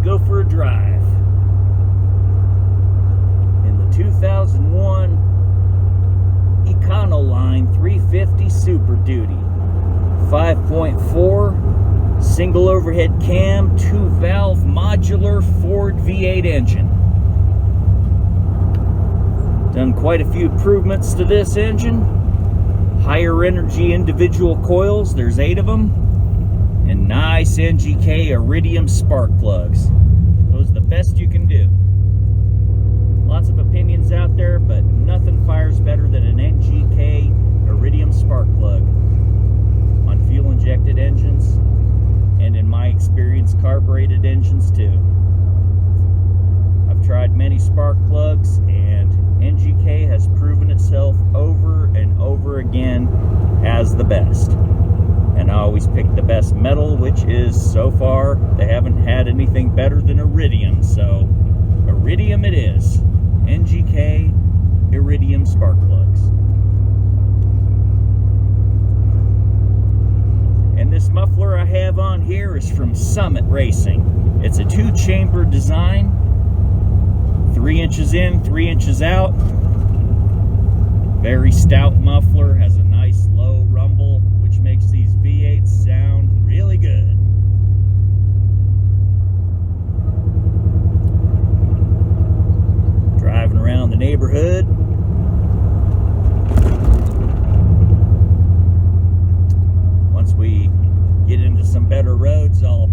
go for a drive in the 2001 Econoline 350 Superduty. 5.4 single overhead cam, 2-valve modular Ford V8 engine. Done quite a few improvements to this engine. Higher energy individual coils, there's 8 of them, and nice NGK iridium spark plugs. Those are the best you can do. Lots of opinions out there, but nothing fires better than an NGK iridium spark plug on fuel injected engines, and in my experience, carbureted engines too. I've tried many spark plugs, and NGK has proven itself over and over again as the best. And I always pick the best metal, which is, so far, they haven't had anything better than iridium, so iridium it is. NGK iridium spark plugs. And this muffler I have on here is from Summit Racing. It's a 2-chamber design, 3 inches in, 3 inches out. Very stout muffler, has a nice low rumble, which makes these V8s sound really good. Driving around the neighborhood. Once we get into some better roads, I'll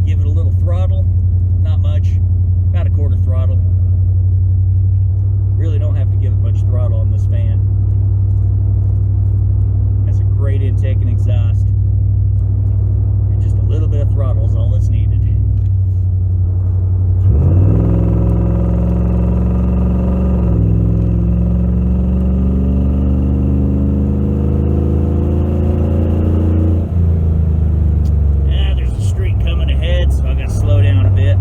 give it a little throttle. Not much, about a quarter throttle. Really don't have to give it much throttle on this van. Has a great intake and exhaust. And just a little bit of throttle is all that's needed. There's a street coming ahead, so I gotta slow down a bit.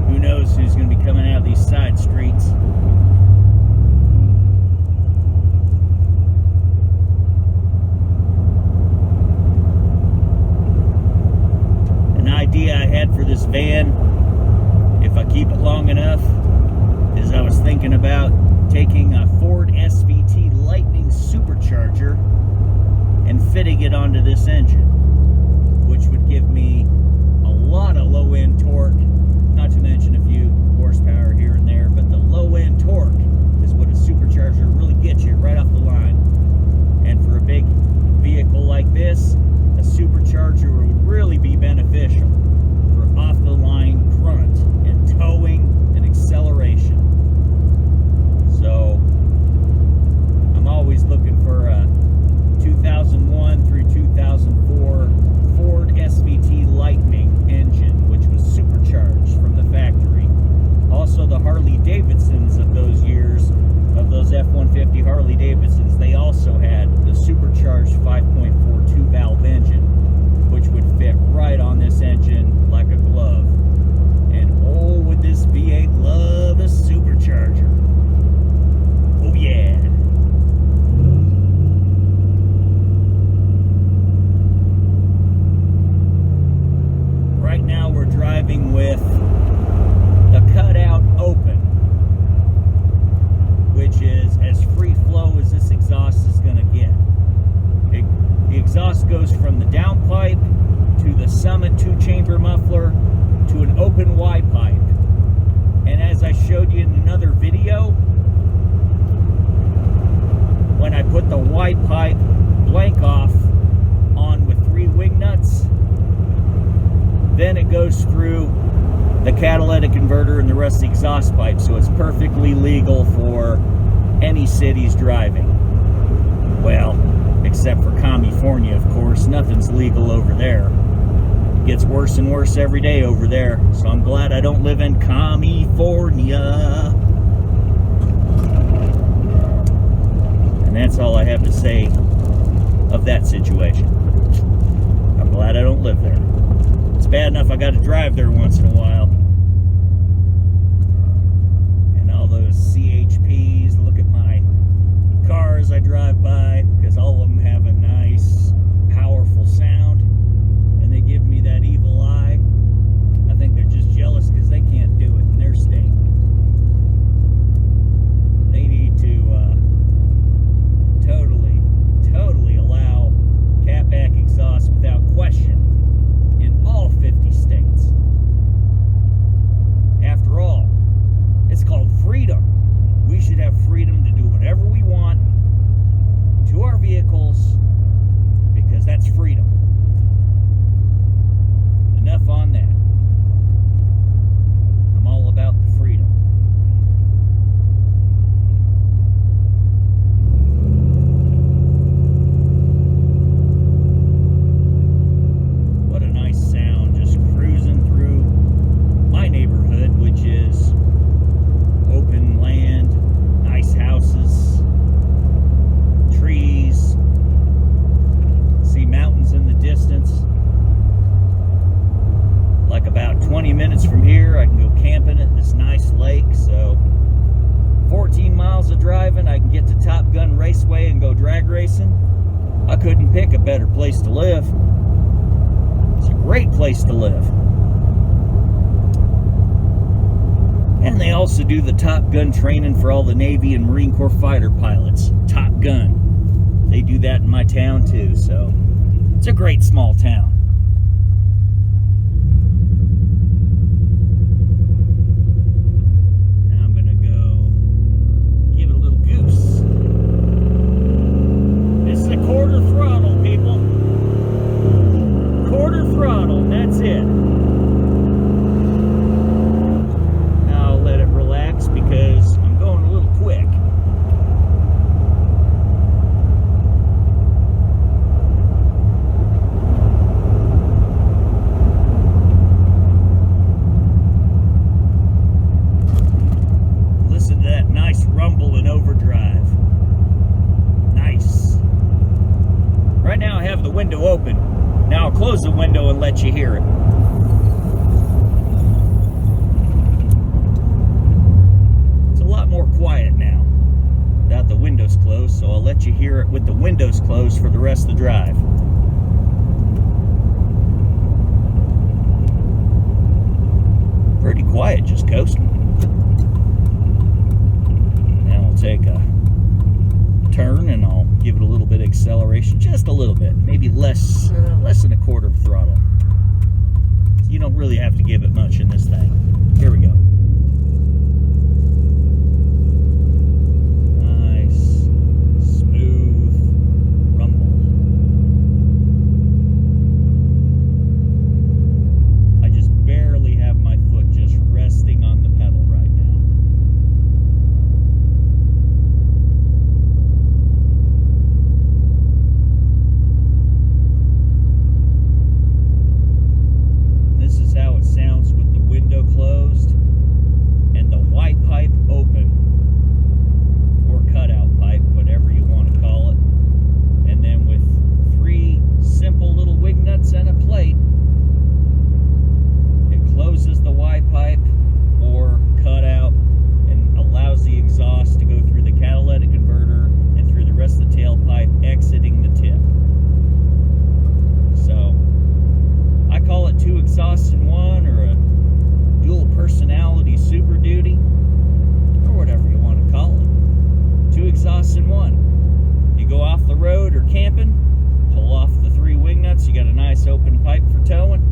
Who knows who's going to be coming out of these side streets. An idea I had for this van, if I keep it long enough, is I was thinking about taking a Ford SVT Lightning Supercharger and fitting it onto this engine, which would give me a lot of low-end torque. Not to mention a few horsepower here and there, but the low-end torque is what a supercharger really gets you right off the line. And for a big vehicle like this, a supercharger would really be beneficial for off-the-line grunt and towing and acceleration. So I'm always looking for a 2001 through 2004 Ford SVT Lightning engine, which was supercharged from the factory. Also, the Harley Davidsons of those years, of those F-150 Harley Davidsons, they also had the supercharged 5.4 2-valve engine, which would fit right on this engine like a glove. And oh, would this V8 love a supercharger. Oh yeah. Right now we're driving with the cutout open, which is as free flow as this exhaust is going to get. The exhaust goes from the downpipe to the Summit 2-chamber muffler to an open Y pipe. And as I showed you in another video, when I put the Y pipe blank off on with 3 wing nuts, then it goes through the catalytic converter and the rest of the exhaust pipe, so it's perfectly legal for any cities driving. Well, except for California, of course. Nothing's legal over there. It gets worse and worse every day over there, so I'm glad I don't live in California. And that's all I have to say of that situation. I'm glad I don't live there. It's bad enough I got to drive there once in a while. And all those CHPs, look at my cars I drive by, because all of them have a nice, powerful sound, and they give me that evil eye. couldn't pick a better place to live. It's a great place to live. And they also do the Top Gun training for all the Navy and Marine Corps fighter pilots. Top Gun. They do that in my town too, so it's a great small town. Now I'm gonna go give it a little goose. This is a quarter throttle, people. Quarter throttle, that's it. Because I'm going a little quick. Listen to that nice rumble in overdrive. Nice. Right now I have the window open. Now I'll close the window and let you hear it. More quiet now without the windows closed, so I'll let you hear it with the windows closed for the rest of the drive. Pretty quiet, just coasting. Now I'll take a turn and I'll give it a little bit of acceleration, just a little bit, maybe less than a quarter of throttle. You don't really have to give it much in this thing. Here we go. Exhausts in one, or a dual personality Superduty, or whatever you want to call it. 2 exhausts in one. You go off the road or camping, pull off the 3 wing nuts, you got a nice open pipe for towing.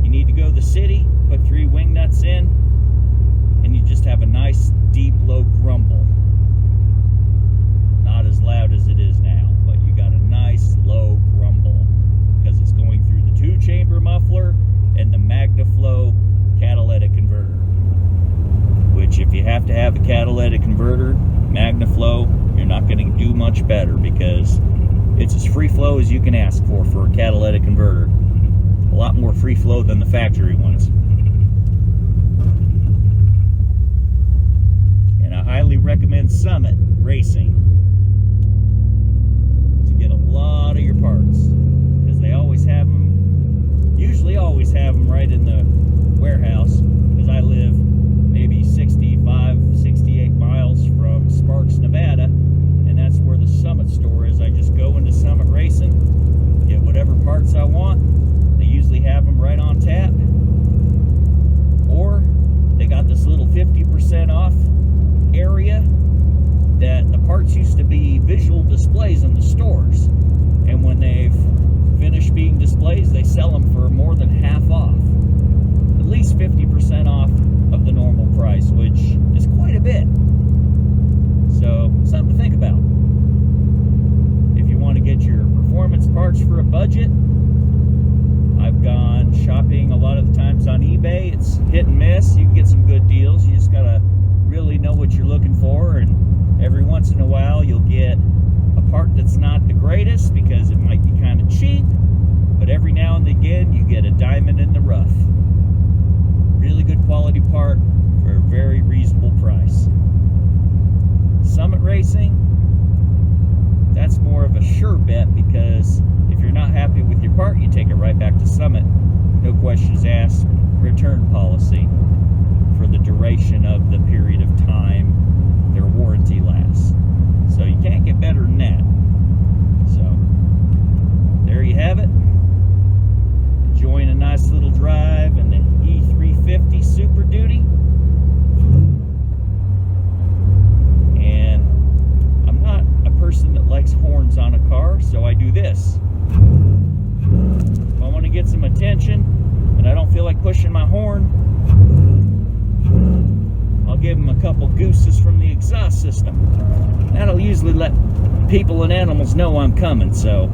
You need to go to the city, put 3 wing nuts in, and you just have a nice deep low grumble. Not as loud as it is now, but you got a nice low grumble because it's going through the 2-chamber muffler and the magnaflow catalytic converter. Which, if you have to have a catalytic converter, magnaflow, you're not going to do much better because it's as free flow as you can ask for a catalytic converter. A lot more free flow than the factory ones. And I highly recommend Summit Racing to get a lot of your parts, because they always have them, usually always have them right in the warehouse, because I live maybe 65, 68 miles from Sparks, Nevada, and that's where the Summit store is. I just go into Summit Racing, get whatever parts I want. They usually have them right on tap, or they got this little 50% off area that the parts used to be visual displays in the stores, and when they've finished being displays, they sell them for more than half off, at least 50% off of the normal price, which is quite a bit. So something to think about if you want to get your performance parts for a budget. I've gone shopping a lot of the times on eBay. It's hit and miss. You can get some good deals. You just gotta really know what you're looking for, and every once in a while you'll get a part that's not the greatest because it might be kind of cheap, but every now and again you get a diamond in the rough. Really good quality part for a very reasonable price. Summit Racing, that's more of a sure bet, because if you're not happy with your part, you take it right back to Summit. No questions asked, return policy for the duration of the period of time their warranty lasts. So you can't get better than that. So attention and I don't feel like pushing my horn, I'll give them a couple gooses from the exhaust system. That'll usually let people and animals know I'm coming. So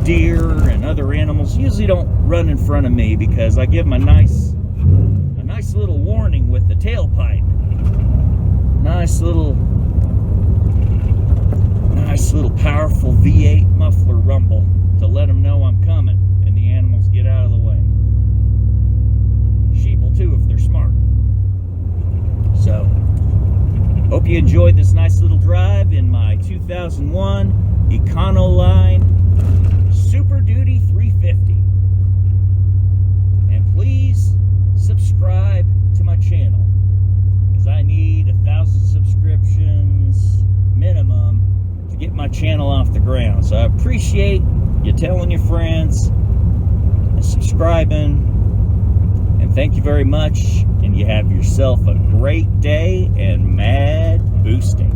deer and other animals usually don't run in front of me because I give them a nice little warning with the tailpipe. Nice little powerful V8 muffler rumble to let them know I'm coming and the animals get out of the way. Sheep will too if they're smart. So, hope you enjoyed this nice little drive in my 2001 Econoline Superduty 350. And please subscribe to my channel, because I need 1,000 subscriptions minimum to get my channel off the ground. So I appreciate you telling your friends and subscribing, and thank you very much, and you have yourself a great day and mad boosting.